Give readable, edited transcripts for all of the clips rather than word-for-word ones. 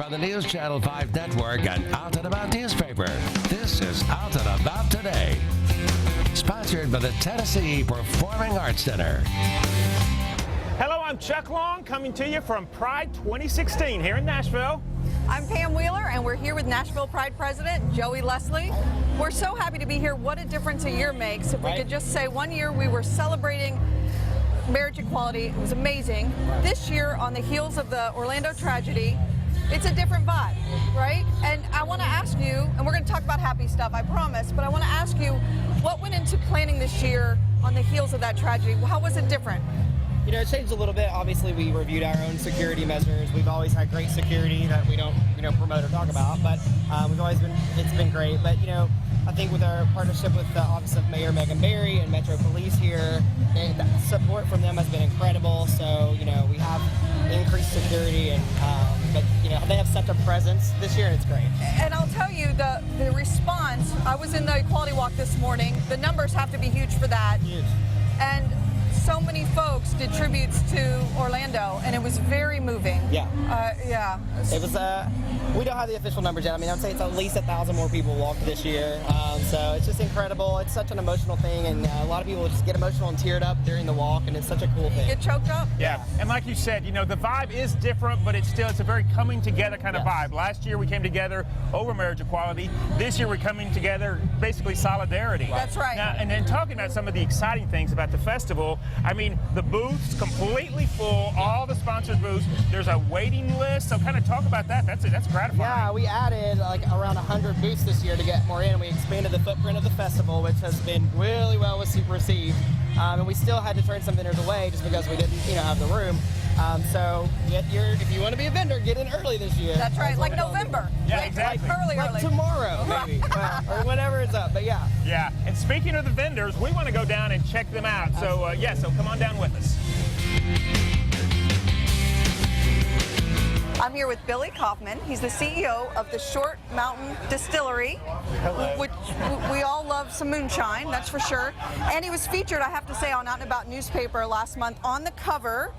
from the News Channel 5 Network and Out and About newspaper. This is Out and About Today. Sponsored by the Tennessee Performing Arts Center. Hello, I'm Chuck Long, coming to you from Pride 2016 here in Nashville. I'm Pam Wheeler, and we're here with Nashville Pride President Joey Leslie. We're so happy to be here. What a difference a year makes. If we could just say, one year we were celebrating marriage equality. It was amazing. This year, on the heels of the Orlando tragedy, it's a different vibe, right? And I want to ask you, and we're going to talk about happy stuff, I promise, but I want to ask you, what went into planning this year on the heels of that tragedy? How was it different? You know, it changed a little bit. Obviously, we reviewed our own security measures. We've always had great security that we don't, promote or talk about, but it's been great. But, I think with our partnership with the Office of Mayor Megan Barry and Metro Police here, the support from them has been incredible. So, we have increased security, and they have such a presence this year, and it's great. And I'll tell you, the response, I was in the Equality Walk this morning. The numbers have to be huge for that. Huge. And so many folks did tributes to Orlando, and it was very moving. Yeah. Yeah. It was, we don't have the official numbers yet. I mean, I'd say it's at least 1,000 more people walked this year. So it's just incredible. It's such an emotional thing, and a lot of people just get emotional and teared up during the walk, and it's such a cool thing. Get choked up? Yeah. And like you said, the vibe is different, but it's a very coming together kind of vibe. Last year we came together over marriage equality. This year we're coming together, basically solidarity. That's right. Now, and then talking about some of the exciting things about the festival, I mean, the booths completely full, all the sponsored booths. There's a waiting list, so kind of talk about that. That's gratifying. Yeah, we added around 100 booths this year to get more in. We expanded the footprint of the festival, which has been really well received. And we still had to turn some vendors away just because we didn't, have the room. So if you want to be a vendor, get in early this year. That's right, like November. Yeah, exactly. Early. Like tomorrow, maybe, or whenever it's up. But yeah. Yeah, and speaking of the vendors, we want to go down and check them out. So so come on down with us. I'm here with Billy Kaufman. He's the CEO of the Short Mountain Distillery, which we all love some moonshine, that's for sure. And he was featured, I have to say, on Out and About newspaper last month on the cover,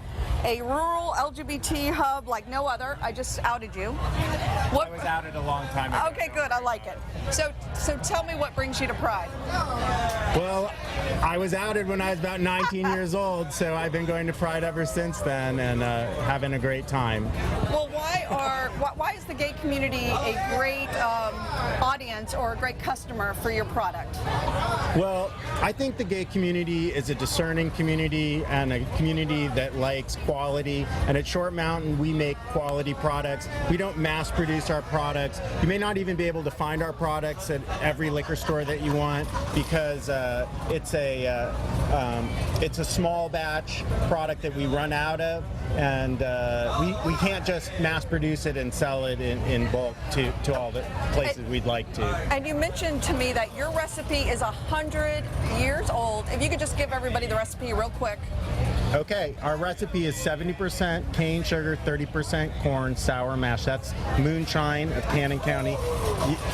a rural LGBT hub like no other. I just outed you. I was outed a long time ago. Okay, good. I like it. So tell me what brings you to Pride. Well, I was outed when I was about 19 years old, so I've been going to Pride ever since then and having a great time. Well, why is the gay community a great audience or a great customer for your product? Well, I think the gay community is a discerning community and a community that likes quality. And at Short Mountain, we make quality products. We don't mass produce our products. You may not even be able to find our products at every liquor store that you want because it's a small batch product that we run out of, and we can't just mass produce it and sell it in bulk to all the places we'd like to. And you mentioned to me that your recipe is 100 years old. If you could just give everybody the recipe real quick. Okay, our recipe is 70% cane sugar, 30% corn, sour mash. That's moonshine of Cannon County.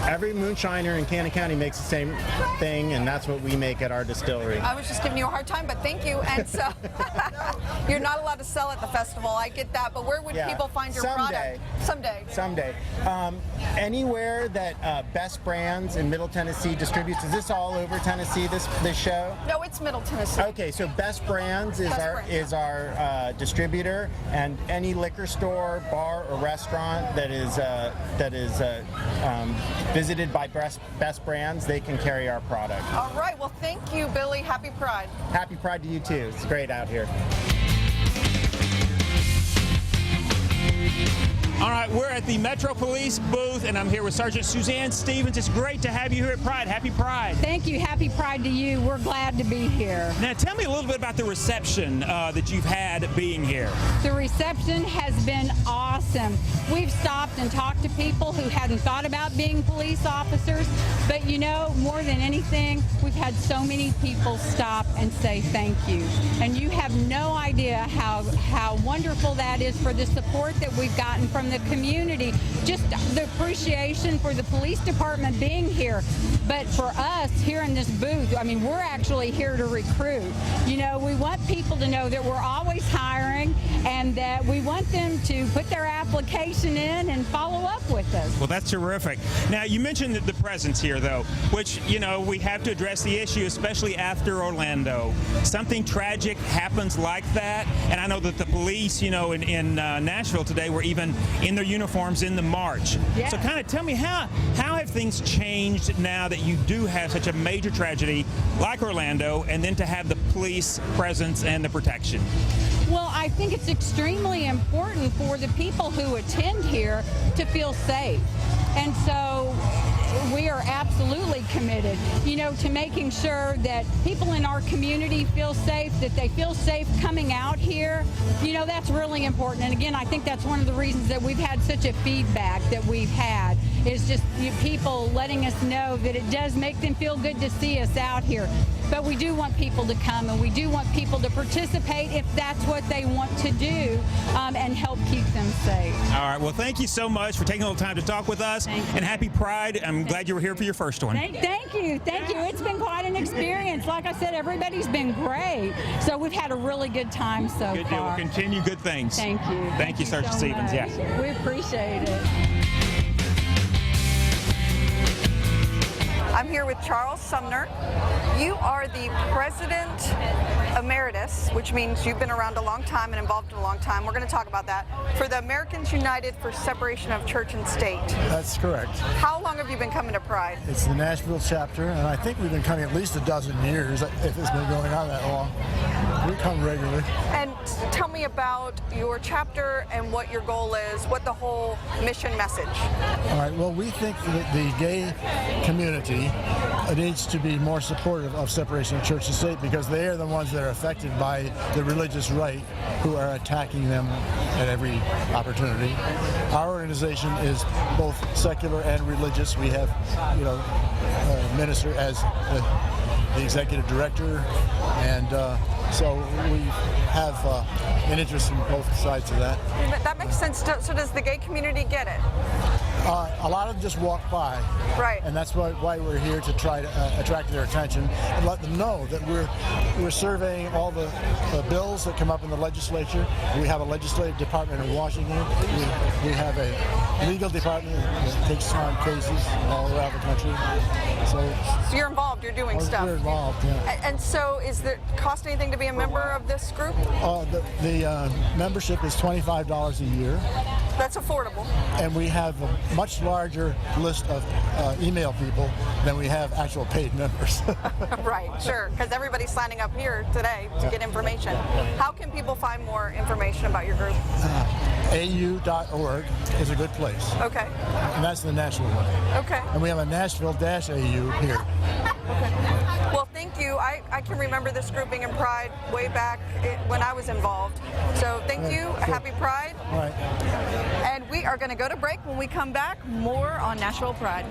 Every moonshiner in Cannon County makes the same thing, and that's what we make at our distillery. I was just giving you a hard time, but thank you. And so you're not allowed to sell at the festival. I get that, but where would people find your product? Someday. Anywhere that Best Brands in Middle Tennessee distributes. Is this all over Tennessee, this show? No, it's Middle Tennessee. Okay, so Best Brands is our distributor, and any liquor store, bar, or restaurant that is visited by Best Brands, they can carry our product. All right. Well, thank you, Billy. Happy Pride. Happy Pride to you too. It's great out here. All right, we're at the Metro Police booth, and I'm here with Sergeant Suzanne Stevens. It's great to have you here at Pride. Happy Pride. Thank you. Happy Pride to you. We're glad to be here. Now, tell me a little bit about the reception that you've had being here. The reception has been awesome. We've stopped and talked to people who hadn't thought about being police officers, but more than anything, we've had so many people stop and say thank you. And you have no idea how wonderful that is for the support that we've gotten from the community, just the appreciation for the police department being here. But for us here in this booth, I mean, we're actually here to recruit. You know, we want people to know that we're always hiring and that we want them to put their application in and follow up with us. Well, that's terrific. Now, you mentioned the presence here, though, which, you know, we have to address the issue, especially after Orlando. Something tragic happens like that, and I know that the police, you know, in Nashville today were even in their uniforms in the march. Yeah. So kind of tell me, how have things changed now that you do have such a major tragedy like Orlando, and then to have the police presence and the protection? Well, I think it's extremely important for the people who attend here to feel safe. And so we are absolutely committed, you know, to making sure that people in our community feel safe, that they feel safe coming out here. You know, that's really important. And again, I think that's one of the reasons that we've had such a feedback that we've had, is just people letting us know that it does make them feel good to see us out here. But we do want people to come, and we do want people to participate if that's what they want to do, and help keep them safe. All right. Well, thank you so much for taking a little time to talk with us. And happy Pride. I'm glad you were here for your first one. Thank you. Thank you. It's been quite an experience. Like I said, everybody's been great. So we've had a really good time so Good deal. far. We'll continue good things. Thank you. Thank you, Sergeant so Stevens. much. Yeah. We appreciate it. I'm here with Charles Sumner. You are the President Emeritus, which means you've been around a long time and involved in a long time. We're going to talk about that. For the Americans United for Separation of Church and State. That's correct. How long have you been coming to Pride? It's the Nashville chapter, and I think we've been coming at least a dozen years, if it's been going on that long. We come regularly. And tell me about your chapter and what your goal is, what the whole mission message. All right, well, we think that the gay community needs to be more supportive of separation of church and state, because they are the ones that are affected by the religious right who are attacking them at every opportunity. Our organization is both secular and religious. We have, you know, a minister as the executive director, and so we have an interest in both sides of that. But that makes sense. So does the gay community get it? A lot of them just walk by, Right. and that's why we're here, to try to attract their attention and let them know that we're surveying all the bills that come up in the legislature. We have a legislative department in Washington. We have a legal department that takes on cases all around the country. So you're involved. You're doing stuff. We're involved, yeah. And so, is it cost anything to be a member of this group? The membership is $25 a year. That's affordable. And we have a much larger list of email people than we have actual paid members. Right, sure, because everybody's signing up here today to get information. How can people find more information about your group? AU.org is a good place. Okay. And that's the Nashville one. Okay. And we have a Nashville-AU here. Well, thank you. I can remember this group being in Pride way back when I was involved. So thank you. Happy Pride. All right. And we are going to go to break. When we come back, more on Nashville Pride.